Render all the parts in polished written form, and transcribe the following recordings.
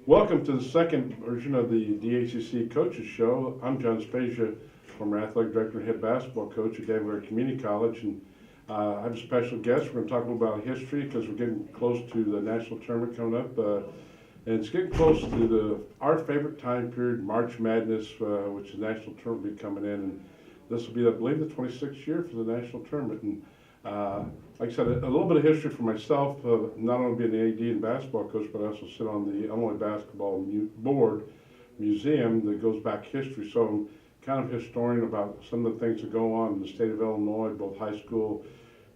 Welcome to the second version of the DACC Coaches Show. I'm John Spezia, former athletic director and head basketball coach at Danbury Community College, and I have a special guest. We're going to talk a little about history because we're getting close to the national tournament coming up, and it's getting close to our favorite time period, March Madness, which is the national tournament will be coming in, and this will be, I believe, the 26th year for the national tournament. And like I said, a little bit of history for myself, not only being an AD and basketball coach, but I also sit on the Illinois Basketball Board Museum that goes back history. So I'm kind of a historian about some of the things that go on in the state of Illinois, both high school,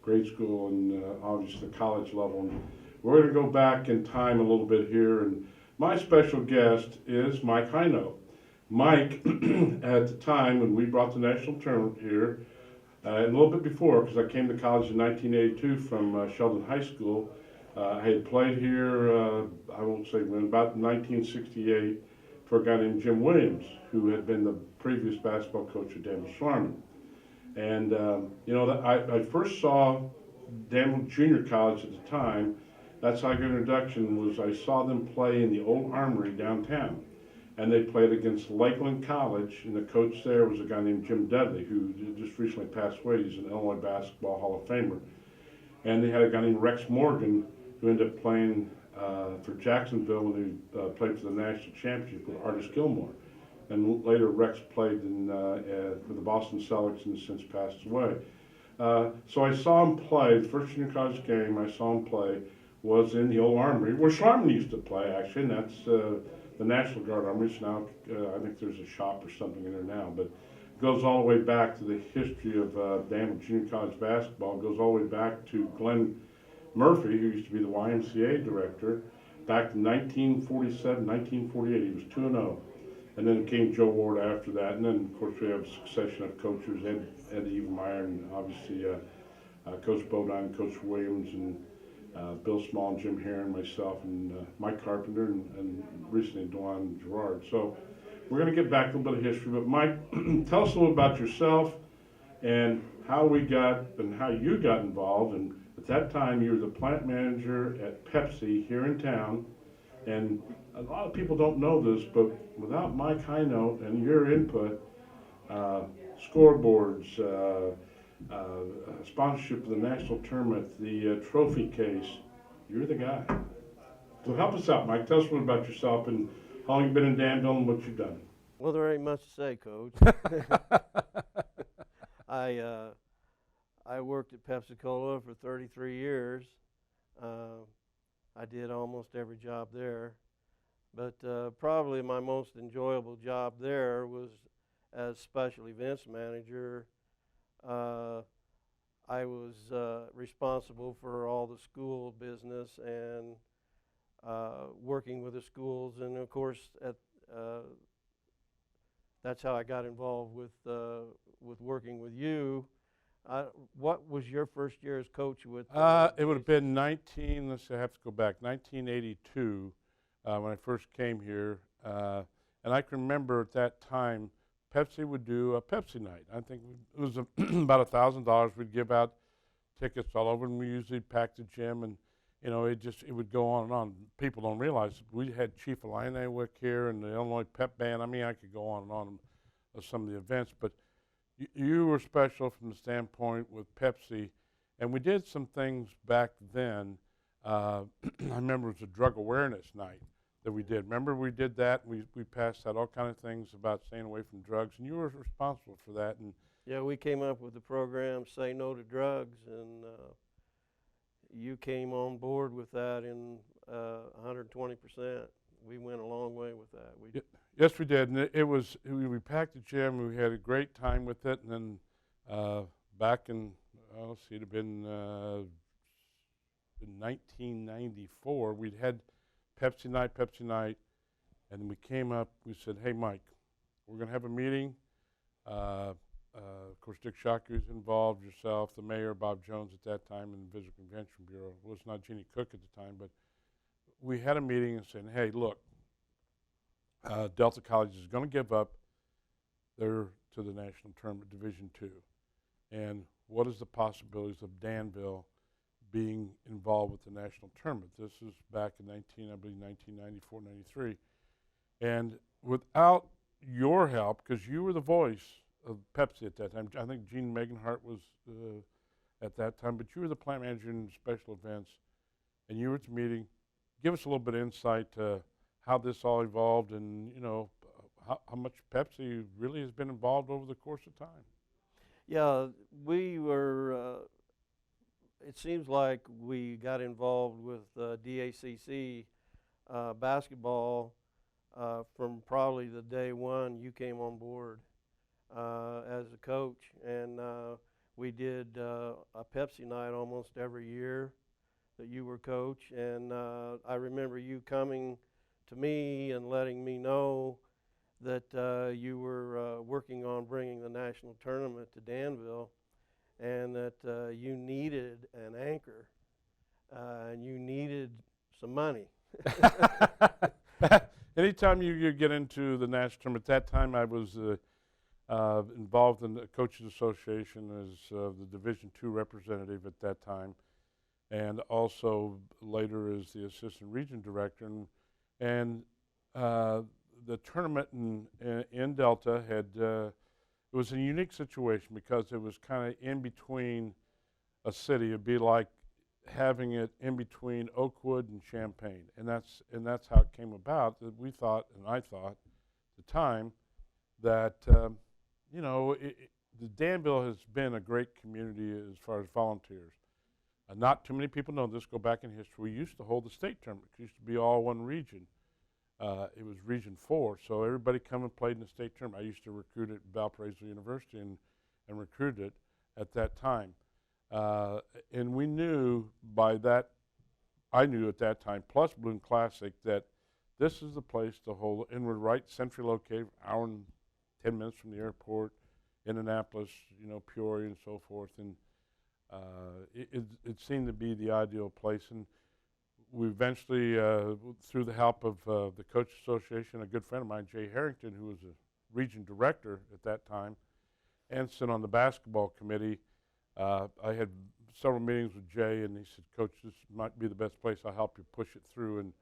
grade school, and obviously the college level. And we're going to go back in time a little bit here. And my special guest is Mike Hino. Mike, at the time when we brought the national tournament here, and a little bit before, because I came to college in 1982 from Sheldon High School. I had played here, I won't say when, about 1968 for a guy named Jim Williams, who had been the previous basketball coach at Danville Schlarman. And, I first saw Danville Junior College at the time. That's how I got an introduction, was I saw them play in the old Armory downtown. And they played against Lakeland College, and the coach there was a guy named Jim Dudley, who just recently passed away. He's an Illinois Basketball Hall of Famer. And they had a guy named Rex Morgan, who ended up playing for Jacksonville when he played for the national championship with Artis Gilmore. And later Rex played for the Boston Celtics and has since passed away. So I saw him play. The first junior college game I saw him play was in the old Armory, where Schlarman used to play, actually, and that's the National Guard Armory. Now, I think there's a shop or something in there now, but it goes all the way back to the history of Danville Junior College basketball. It goes all the way back to Glenn Murphy, who used to be the YMCA director, back in 1947, 1948. He was 2-0. And then came Joe Ward after that. And then, of course, we have a succession of coaches, Ed Evenmeyer, and obviously Coach Bodine, Coach Williams, and Bill Small, and Jim Heron, myself, and Mike Carpenter, and recently Dewan Gerard. So we're going to get back to a little bit of history. But Mike, tell us a little about yourself and how we got and how you got involved. And at that time, you were the plant manager at Pepsi here in town. And a lot of people don't know this, but without Mike Hino and your input, scoreboards, sponsorship of the national tournament, the trophy case, you're the guy. So help us out, Mike. Tell us a little about yourself and how long you've been in Danville and what you've done. Well, there ain't much to say, Coach. I worked at Pepsi-Cola for 33 years. I did almost every job there, but probably my most enjoyable job there was as special events manager. I was responsible for all the school business and working with the schools, and of course, that's how I got involved with working with you. What was your first year as coach with? It would have been I have to go back, 1982 when I first came here. And I can remember at that time, Pepsi would do a Pepsi night. I think it was about $1,000. We'd give out tickets all over, and we usually packed the gym, and it would go on and on. People don't realize we had Chief Illini Wick here and the Illinois Pep Band. I mean, I could go on and on of some of the events, but you were special from the standpoint with Pepsi, and we did some things back then. I remember it was a drug awareness night that we did. Remember we did that? We passed out all kind of things about staying away from drugs, and you were responsible for that. And yeah, we came up with the program Say No to Drugs, and you came on board with that in 120%. We went a long way with that. Yes, we did, and we packed the gym, and we had a great time with it. And then back in, it'd have been in 1994, we'd had Pepsi night, and then we came up. We said, "Hey, Mike, we're going to have a meeting." Of course, Dick Shockley's involved, yourself, the mayor, Bob Jones at that time, and the Visitor Convention Bureau. It was not Jeannie Cook at the time, but we had a meeting and saying, "Hey, look. Delta College is going to give up to the national tournament, Division II. And what is the possibilities of Danville being involved with the national tournament. This was back in 1994, 93. And without your help, because you were the voice of Pepsi at that time, I think Gene Meganhart was at that time, but you were the plant manager in special events, and you were at the meeting. Give us a little bit of insight to how this all evolved, and how much Pepsi really has been involved over the course of time. Yeah, we were. It seems like we got involved with DACC basketball from probably the day one you came on board as a coach, and we did a Pepsi night almost every year that you were coach, and I remember you coming to me and letting me know that you were working on bringing the national tournament to Danville, and that you needed an anchor, and you needed some money. Anytime you get into the national tournament, at that time I was involved in the Coaches Association as the Division II representative at that time, and also later as the assistant region director. And the tournament in Delta had it was a unique situation because it was kind of in between a city. It'd be like having it in between Oakwood and Champaign, and that's how it came about. That we thought, and I thought, at the time, that the Danville has been a great community as far as volunteers. Not too many people know this. Go back in history. We used to hold the state tournament. It used to be all one region. It was Region 4, so everybody come and played in the state tournament. I used to recruit at Valparaiso University and recruited it at that time. And we knew by that, I knew at that time, plus Balloon Classic, that this is the place to hold it. And we're right centrally located, hour and 10 minutes from the airport, Indianapolis, Peoria and so forth. And it seemed to be the ideal place. And we eventually, through the help of the Coach Association, a good friend of mine, Jay Harrington, who was a region director at that time, and sit on the basketball committee. I had several meetings with Jay, and he said, "Coach, this might be the best place. I'll help you push it through." And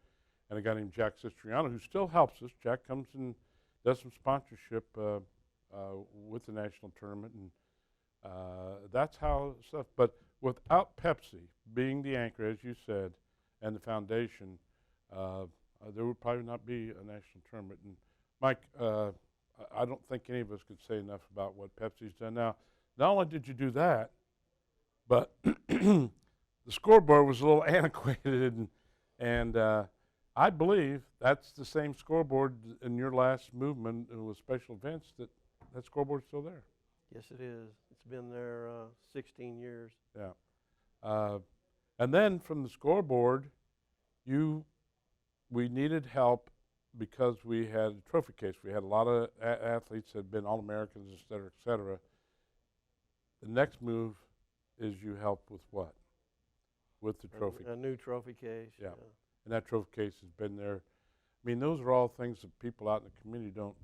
a guy named Jack Cistriano, who still helps us. Jack comes and does some sponsorship with the national tournament, and that's how stuff. But without Pepsi being the anchor, as you said, and the foundation, there would probably not be a national tournament. And Mike, I don't think any of us could say enough about what Pepsi's done. Now, not only did you do that, but the scoreboard was a little antiquated, and I believe that's the same scoreboard in your last movement with special events. That scoreboard's still there. Yes, it is. It's been there 16 years. Yeah. And then from the scoreboard, we needed help because we had a trophy case. We had a lot of athletes that had been All-Americans, et cetera, et cetera. The next move is you help with what? With the trophy. A new trophy case. Yeah. And that trophy case has been there. I mean, those are all things that people out in the community don't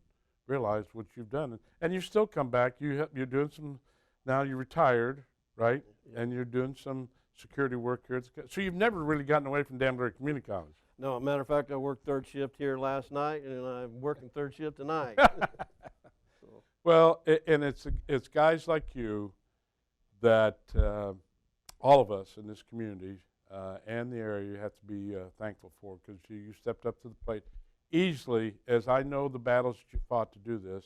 realize what you've done. And you still come back. You're doing some, now you're retired, right? Yeah. And you're doing some security work here. So you've never really gotten away from Danbury Community College. No, as a matter of fact, I worked third shift here last night, and I'm working third shift tonight. So. Well, and it's guys like you that all of us in this community and the area have to be thankful for, because you stepped up to the plate easily, as I know the battles that you fought to do this,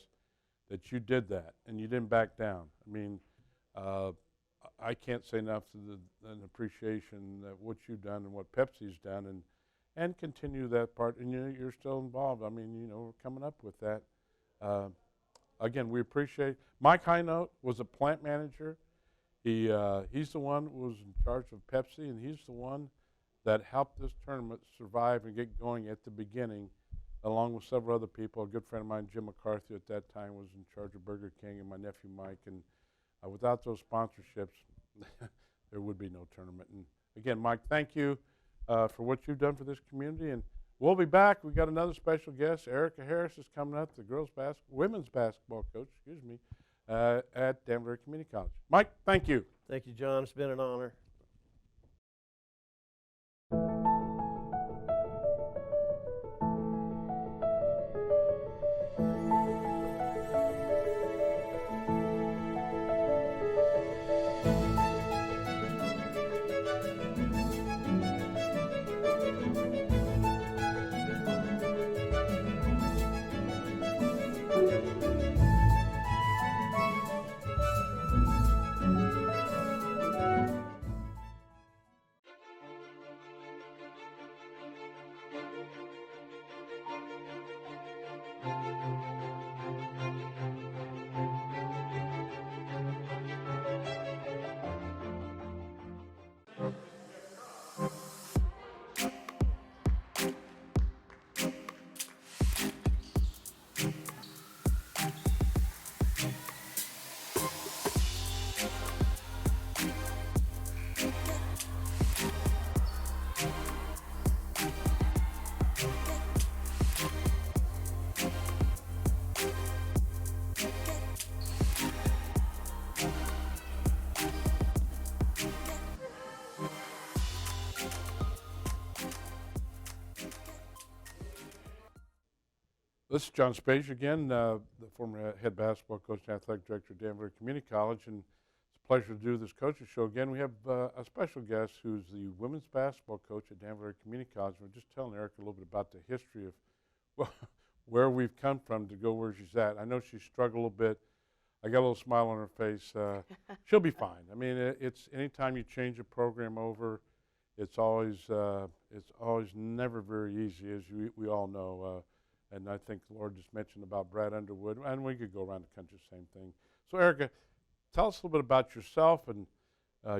that you did that, and you didn't back down. I mean, I can't say enough to an appreciation that what you've done and what Pepsi's done, and continue that part, and you're still involved. I mean, we're coming up with that. Again, we appreciate. Mike Highnote was a plant manager. He's the one who was in charge of Pepsi, and he's the one that helped this tournament survive and get going at the beginning, along with several other people. A good friend of mine, Jim McCarthy, at that time was in charge of Burger King, and my nephew Mike. And without those sponsorships, there would be no tournament. And again, Mike, thank you for what you've done for this community. And we'll be back. We've got another special guest. Erica Harris is coming up, the women's basketball coach, at Danbury Community College. Mike, thank you. Thank you, John. It's been an honor. This is John Spage again, the former head basketball coach and athletic director at Danbury Community College, and it's a pleasure to do this coaches show again. We have a special guest who's the women's basketball coach at Danbury Community College. We're just telling Erica a little bit about the history of well, where we've come from to go where she's at. I know she struggled a little bit. I got a little smile on her face. She'll be fine. I mean, it's anytime you change a program over, it's always never very easy, as we all know. And I think the Lord just mentioned about Brad Underwood, and we could go around the country, same thing. So, Erica, tell us a little bit about yourself and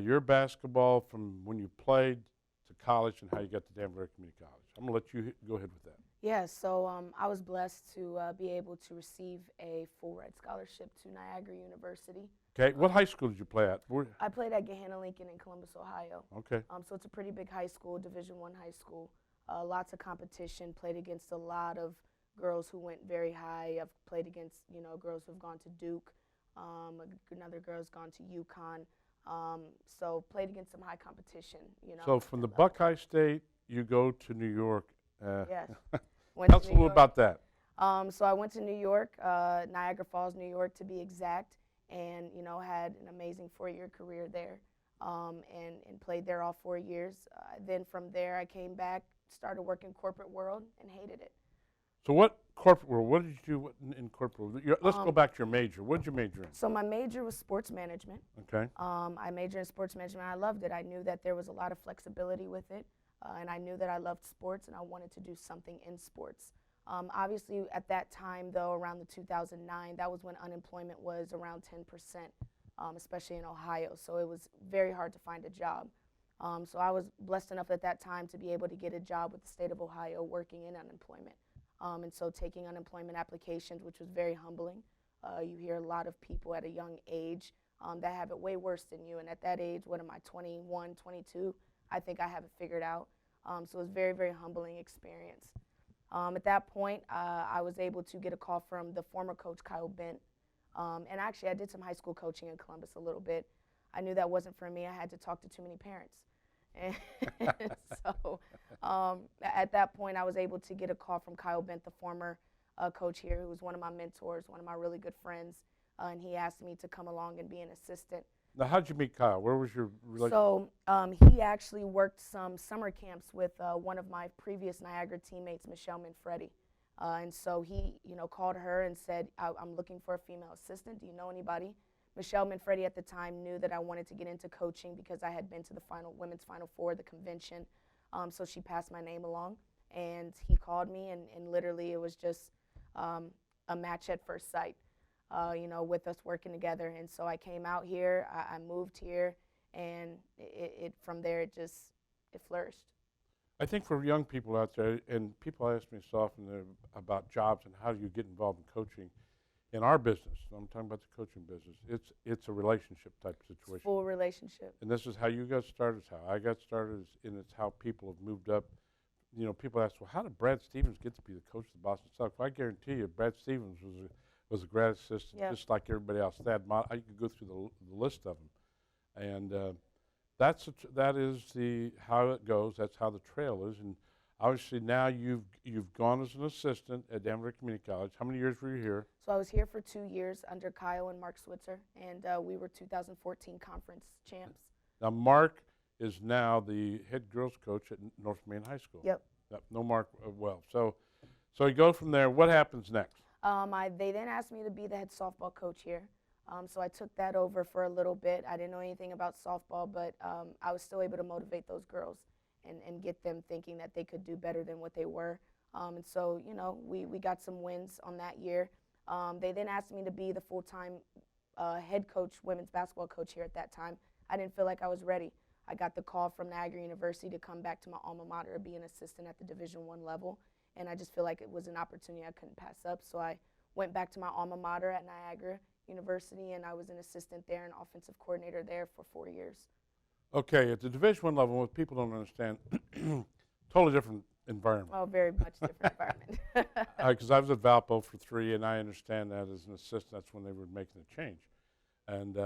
your basketball from when you played to college and how you got to Danbury Community College. I'm going to let you go ahead with that. Yeah, so I was blessed to be able to receive a full ride scholarship to Niagara University. Okay, what high school did you play at? I played at Gahanna Lincoln in Columbus, Ohio. Okay. So it's a pretty big high school, Division I high school. Lots of competition, played against a lot of girls who went very high. I've played against, girls who've gone to Duke. Another girl's gone to UConn. So played against some high competition, So from the Buckeye State, you go to New York. Yes. Tell us a little about that. So I went to New York, Niagara Falls, New York to be exact, and, had an amazing 4-year career there, and played there all 4 years. Then from there, I came back, started working corporate world, and hated it. So what corporate world, what did you do in corporate world? Let's go back to your major. What did you major in? So my major was sports management. Okay. I majored in sports management. I loved it. I knew that there was a lot of flexibility with it, and I knew that I loved sports, and I wanted to do something in sports. Obviously, at that time, though, around the 2009, that was when unemployment was around 10%, especially in Ohio. So it was very hard to find a job. So I was blessed enough at that time to be able to get a job with the state of Ohio working in unemployment. And so taking unemployment applications, which was very humbling. You hear a lot of people at a young age that have it way worse than you. And at that age, what am I, 21, 22? I think I have it figured out. So it was a very, very humbling experience. At that point, I was able to get a call from the former coach, Kyle Bent. And actually, I did some high school coaching in Columbus a little bit. I knew that wasn't for me. I had to talk to too many parents. And so at that point, I was able to get a call from Kyle Bent, the former coach here, who was one of my mentors, one of my really good friends. And he asked me to come along and be an assistant. Now, how'd you meet Kyle? Where was your relationship? So he actually worked some summer camps with one of my previous Niagara teammates, Michelle Manfredi. And so he, called her and said, I'm looking for a female assistant. Do you know anybody? Michelle Manfredi at the time knew that I wanted to get into coaching because I had been to the women's Final Four, the convention. So she passed my name along, and he called me, and literally it was just a match at first sight, with us working together. And so I came out here, I moved here, and from there it flourished. I think for young people out there, and people ask me so often about jobs and how do you get involved in coaching. In our business, I'm talking about the coaching business, it's a relationship type of situation. Full relationship. And this is how you got started, it's how I got started, and it's how people have moved up. People ask, well, how did Brad Stevens get to be the coach of the Boston Celtics? Well, I guarantee you, Brad Stevens was a grad assistant, Yep. just like everybody else. I could go through the list of them. And that is how it goes. That's how the trail is. And obviously now you've gone as an assistant at Danbury Community College. How many years were you here? So I was here for 2 years under Kyle and Mark Switzer, and we were 2014 conference champs. Now Mark is now the head girls coach at North Main High School. Yep. No Mark well. So you go from there. What happens next? They then asked me to be the head softball coach here. So I took that over for a little bit. I didn't know anything about softball, but I was still able to motivate those girls and get them thinking that they could do better than what they were. And so, you know, we got some wins on that year. They then asked me to be the full-time head coach, women's basketball coach here at that time. I didn't feel like I was ready. I got the call from Niagara University to come back to my alma mater, be an assistant at the Division I level, and I just feel like it was an opportunity I couldn't pass up. So I went back to my alma mater at Niagara University, and I was an assistant there and offensive coordinator there for 4 years. Okay, at the Division I level, what people don't understand, totally different environment. Oh, very much different environment. Because I was at Valpo for 3, and I understand that as an assistant, that's when they were making the change. And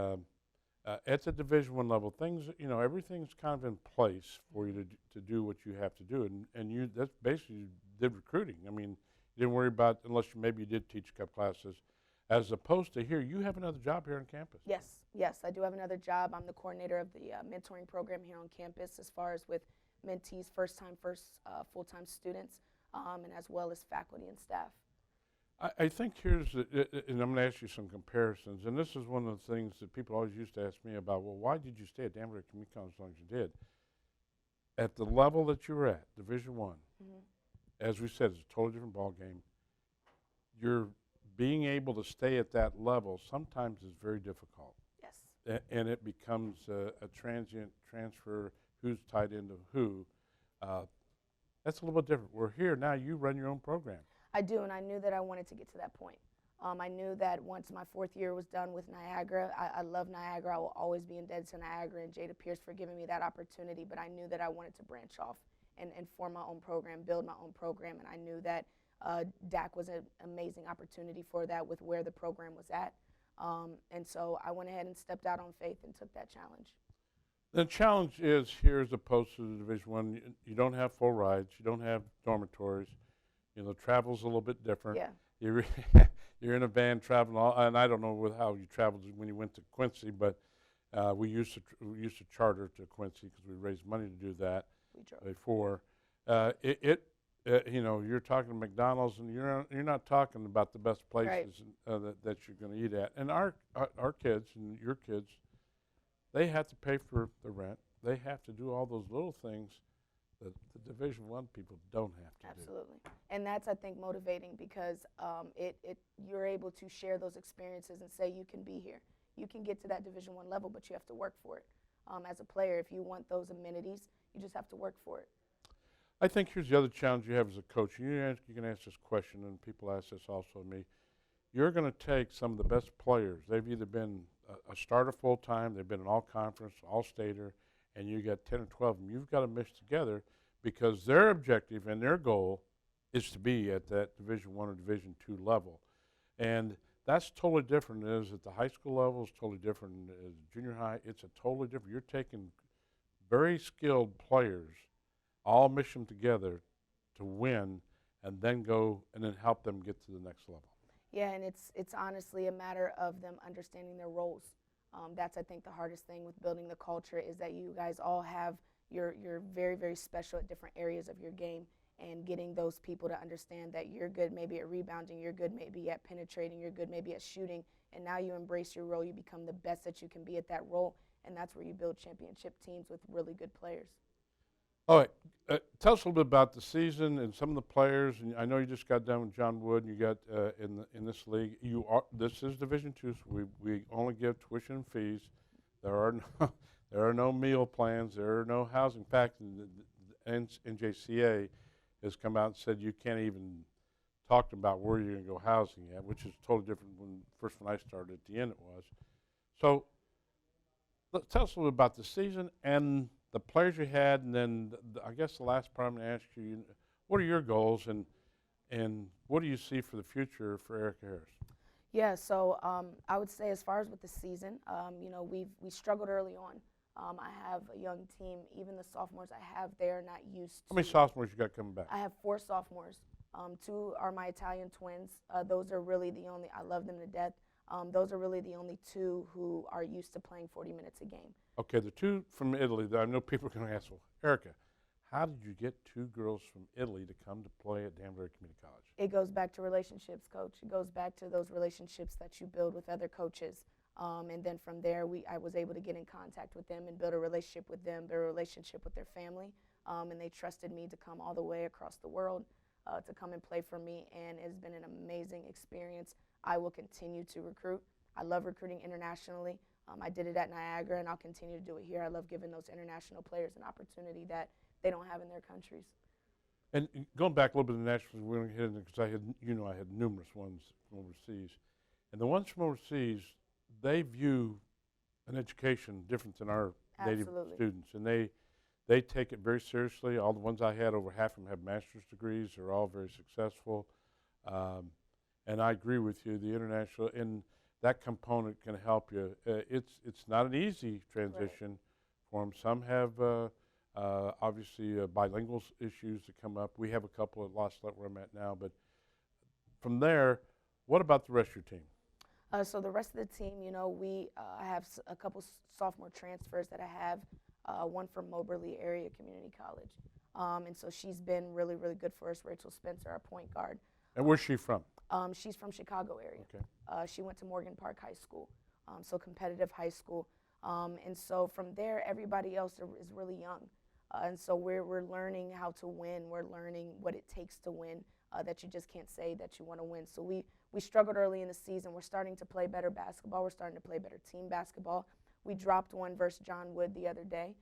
at the Division I level, things, you know, everything's kind of in place for you to do what you have to do. And you, that's basically, you did recruiting. I mean, you didn't worry about, unless maybe you did teach a couple classes, as opposed to here, you have another job here on campus. Yes, I do have another job. I'm the coordinator of the mentoring program here on campus, as far as with mentees, first full-time students, and as well as faculty and staff. I think here's, and I'm going to ask you some comparisons, and this is one of the things that people always used to ask me about, well, why did you stay at Danbury Community College as long as you did? At the level that you were at, Division I, as we said, it's a totally different ball game. You're being able to stay at that level sometimes is very difficult. Yes. And it becomes a transient transfer, who's tied into who. That's a little bit different. We're here now, you run your own program. I do, and I knew that I wanted to get to that point. I knew that once my 4th year was done with Niagara, I love Niagara. I will always be indebted to Niagara and Jada Pierce for giving me that opportunity, but I knew that I wanted to branch off and form my own program, build my own program, and I knew that DAC was an amazing opportunity for that with where the program was at. And so I went ahead and stepped out on faith and took that challenge. The challenge is here, as opposed to the Division I, you don't have full rides, you don't have dormitories. You know, travel's a little bit different. Yeah. You're in a van traveling, and I don't know how you traveled when you went to Quincy, but we used to charter to Quincy because we raised money to do that before. You know, you're talking to McDonald's, and you're not talking about the best places that you're going to eat at. And our kids and your kids, they have to pay for the rent. They have to do all those little things that the Division I people don't have to do. Absolutely. And that's, I think, motivating because you're able to share those experiences and say you can be here. You can get to that Division I level, but you have to work for it. As a player, if you want those amenities, you just have to work for it. I think here's the other challenge you have as a coach. You can ask this question, and people ask this also of me. You're going to take some of the best players. They've either been a starter full-time, they've been an all-conference, all-stater, and you got 10 or 12 of them. You've got to mix together because their objective and their goal is to be at that Division I or Division II level. And that's totally different as at the high school level. It's totally different as junior high. It's a totally different. You're taking very skilled players, all mix them together to win, and then go and then help them get to the next level. Yeah, and it's honestly a matter of them understanding their roles. That's, I think, the hardest thing with building the culture is that you guys all have you're very, very special at different areas of your game, and getting those people to understand that you're good maybe at rebounding, you're good maybe at penetrating, you're good maybe at shooting, and now you embrace your role, you become the best that you can be at that role, and that's where you build championship teams with really good players. All right, tell us a little bit about the season and some of the players. And I know you just got done with John Wood, and you got in this league. This is Division II, so we only give tuition and fees. There are no meal plans. There are no housing. In fact, the NJCA has come out and said you can't even talk about where you're going to go housing at, which is totally different when I started. At the end, it was. So, tell us a little about the season and the players you had, and then I guess the last part I'm going to ask you, what are your goals and what do you see for the future for Erica Harris? Yeah, so I would say as far as with the season, you know, we struggled early on. I have a young team. Even the sophomores I have, they're not used to. How many sophomores you got coming back? I have 4 sophomores. 2 are my Italian twins. Those are really the only, I love them to death. Those are really the only 2 who are used to playing 40 minutes a game. Okay, the 2 from Italy, I know people are going to ask, well, Erica, how did you get 2 girls from Italy to come to play at Danbury Community College? It goes back to relationships, Coach. It goes back to those relationships that you build with other coaches. And then from there, I was able to get in contact with them and build a relationship with them, build a relationship with their family. And they trusted me to come all the way across the world. to come and play for me, and it's been an amazing experience. I will continue to recruit. I love recruiting internationally. I did it at Niagara, and I'll continue to do it here. I love giving those international players an opportunity that they don't have in their countries. And going back a little bit to the nationals, we're going to hit into because I had numerous ones from overseas, and the ones from overseas, they view an education different than our native Absolutely. students, and they take it very seriously. All the ones I had, over half of them have master's degrees. They're all very successful, and I agree with you. The international and that component can help you. It's not an easy transition for them. Some have obviously bilingual issues that come up. We have a couple at Lost Slut where I'm at now, but from there, what about the rest of your team? So the rest of the team, I have a couple sophomore transfers that I have. One from Moberly Area Community College, and so she's been really, really good for us. Rachel Spencer, our point guard. And where's she from? She's from Chicago area. Okay. She went to Morgan Park High School, so competitive high school. And so from there, everybody else is really young. And so we're learning how to win. We're learning what it takes to win, that you just can't say that you want to win. So we struggled early in the season. We're starting to play better basketball. We're starting to play better team basketball. We dropped one versus John Wood the other day.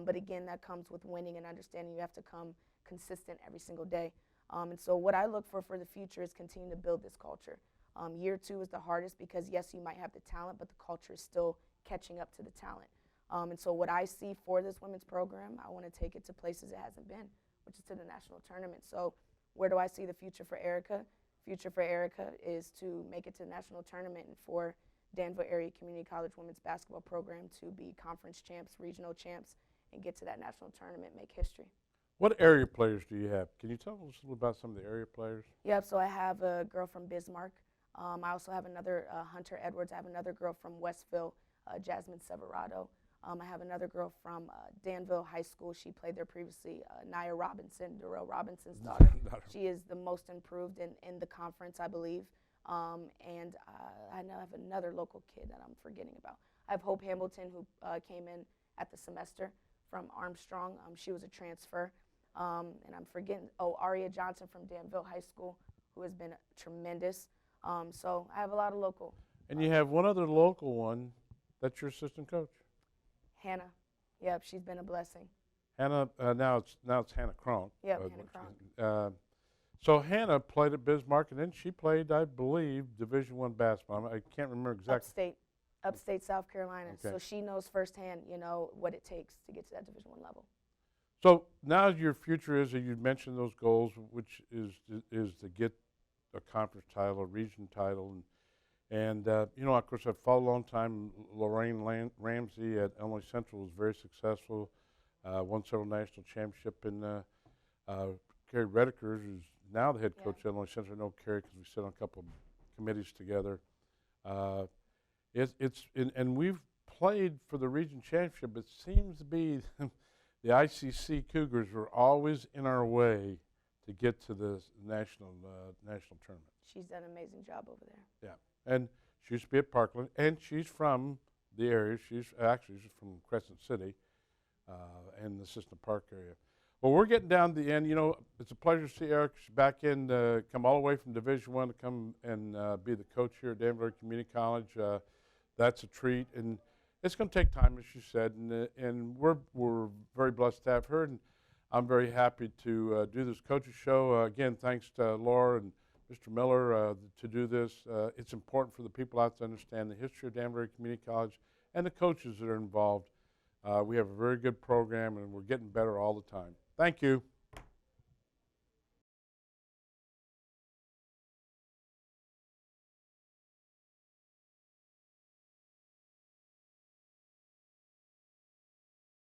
But again, that comes with winning and understanding you have to come consistent every single day. And so what I look for the future is continue to build this culture. Year 2 is the hardest because, yes, you might have the talent, but the culture is still catching up to the talent. And so what I see for this women's program, I want to take it to places it hasn't been, which is to the national tournament. So where do I see the future for Erica? Future for Erica is to make it to the national tournament and for Danville Area Community College women's basketball program to be conference champs, regional champs, and get to that national tournament, make history. What area players do you have? Can you tell us a little about some of the area players? Yep, so I have a girl from Bismarck. I also have another, Hunter Edwards. I have another girl from Westville, Jasmine Severado. I have another girl from Danville High School. She played there previously, Nia Robinson, Darrell Robinson's daughter. She is the most improved in the conference, I believe. And I now have another local kid that I'm forgetting about. I have Hope Hamilton, who came in at the semester from Armstrong. She was a transfer. And I'm forgetting, Aria Johnson from Danville High School, who has been tremendous. So I have a lot of local. And you have one other local one. That's your assistant coach, Hannah. Yep, she's been a blessing. Hannah. Now it's Hannah Cronk. Yep, Hannah Cronk. So Hannah played at Bismarck, and then she played, I believe, Division I basketball. I can't remember exactly. Upstate South Carolina. Okay. So she knows firsthand, what it takes to get to that Division I level. So now your future is, you mentioned those goals, which is to get a conference title, a region title, and of course I've followed a long time. Lorraine Ramsey at Illinois Central was very successful, won several national championship, and Carrie Redeker, who's now the head coach at Illinois Central. I know Carrie because we sit on a couple of committees together. And we've played for the region championship. It seems to be the ICC Cougars were always in our way to get to the national tournament. She's done an amazing job over there. Yeah, and she used to be at Parkland, and she's from the area. She's from Crescent City, and the Assistant Park area. Well, we're getting down to the end. It's a pleasure to see Eric. She's back in, come all the way from Division I to come and be the coach here at Danville Community College. That's a treat, and it's going to take time, as you said, and we're very blessed to have her, and I'm very happy to do this coaches show. Again, thanks to Laura and Mr. Miller to do this. It's important for the people out to understand the history of Danville Community College and the coaches that are involved. We have a very good program, and we're getting better all the time. Thank you.